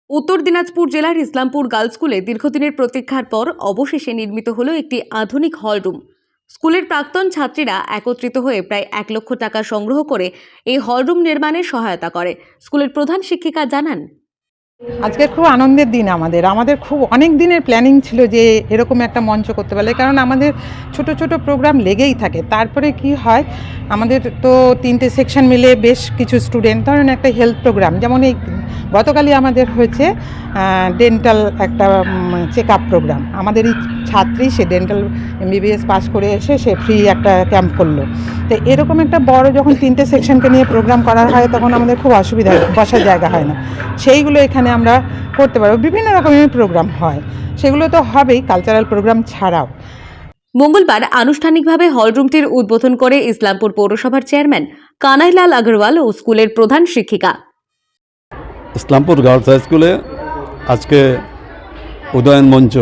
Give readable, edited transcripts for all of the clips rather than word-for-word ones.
উত্তর দিনাজপুর জেলার ইসলামপুর গার্লস স্কুলে দীর্ঘদিনের প্রতীক্ষার পর অবশেষে নির্মিত হলো একটি আধুনিক হলরুম। স্কুলের প্রাক্তন ছাত্রীরা একত্রিত হয়ে প্রায় 1 লক্ষ টাকা সংগ্রহ করে এই হলরুম নির্মাণে সহায়তা করে। স্কুলের প্রধান শিক্ষিকা জানান, আজকে খুব আনন্দের দিন। আমাদের খুব অনেক দিনের প্ল্যানিং ছিল যে এরকম একটা মঞ্চ করতে পারলে, কারণ আমাদের ছোট ছোট প্রোগ্রাম লেগেই থাকে। তারপরে কি হয়, আমাদের তো 3টে সেকশন মিলে বেশ কিছু স্টুডেন্ট, ধরেন একটা হেলথ প্রোগ্রাম, যেমন এই গতকালই আমাদের হয়েছে ডেন্টাল একটা চেক আপ প্রোগ্রাম। আমাদের এই ছাত্রী, সে ডেন্টাল MBBS পাস করে এসে সে ফ্রি একটা ক্যাম্প করলো। তো এরকম একটা বড় যখন 3টে সেকশনকে নিয়ে প্রোগ্রাম করা হয় তখন আমাদের খুব অসুবিধা হয়, বসার জায়গা হয় না। সেইগুলো এখানে আমরা করতে পারবো। বিভিন্ন রকমের প্রোগ্রাম হয়, সেগুলো তো হবেই, কালচারাল প্রোগ্রাম ছাড়াও। মঙ্গলবার আনুষ্ঠানিকভাবে হলরুমটির উদ্বোধন করে ইসলামপুর পৌরসভার চেয়ারম্যান কানাইলাল আগরওয়াল ও স্কুলের প্রধান শিক্ষিকা। ইসলামপুর গার্লস হাই স্কুলে আজকে উদয়ন মঞ্চ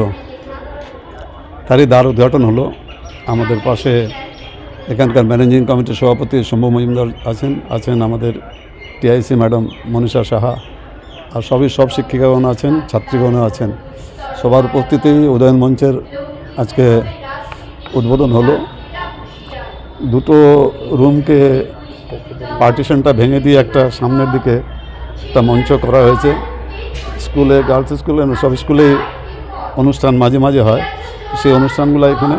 তারই দ্বার উদ্ঘাটন হলো। আমাদের পাশে এখানকার ম্যানেজিং কমিটির সভাপতি শম্ভু মজুমদার আছেন আমাদের TIC ম্যাডাম মনীষা সাহা, আর সব শিক্ষিকাগণ আছেন, ছাত্রীগণ আছেন। সবার উপস্থিতিতেই উদয়ন মঞ্চের আজকে উদ্বোধন হলো। দুটো রুমকে পার্টিশনটা ভেঙে দিয়ে একটা সামনের দিকে একটা মঞ্চ করা হয়েছে। স্কুলে, গার্লস স্কুলে, সব স্কুলেই অনুষ্ঠান মাঝে মাঝে হয়, সেই অনুষ্ঠানগুলো এখানে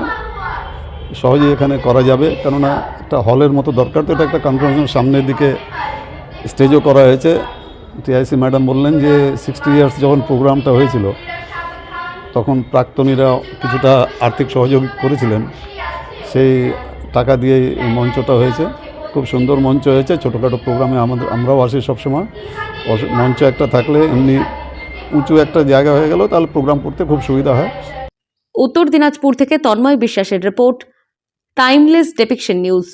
সহজেই এখানে করা যাবে, কেননা একটা হলের মতো দরকার। তো এটা একটা কনফারেন্স সামনের দিকে স্টেজও করা হয়েছে। TIC ম্যাডাম বললেন যে 60 ইয়ার্স যখন প্রোগ্রামটা হয়েছিল তখন প্রাক্তনীরা কিছুটা আর্থিক সহযোগ করেছিলেন, সেই টাকা দিয়ে এই মঞ্চটা হয়েছে। খুব সুন্দর মঞ্চ হয়েছে। ছোটোখাটো প্রোগ্রামে আমরাও আসি সবসময়। মঞ্চ একটা থাকলে এমনি উঁচু একটা জায়গা হয়ে গেল, তাহলে প্রোগ্রাম করতে খুব সুবিধা হয়। উত্তর দিনাজপুর থেকে তন্ময় বিশ্বাসের রিপোর্ট, টাইমলেস ডেপিকশন নিউজ।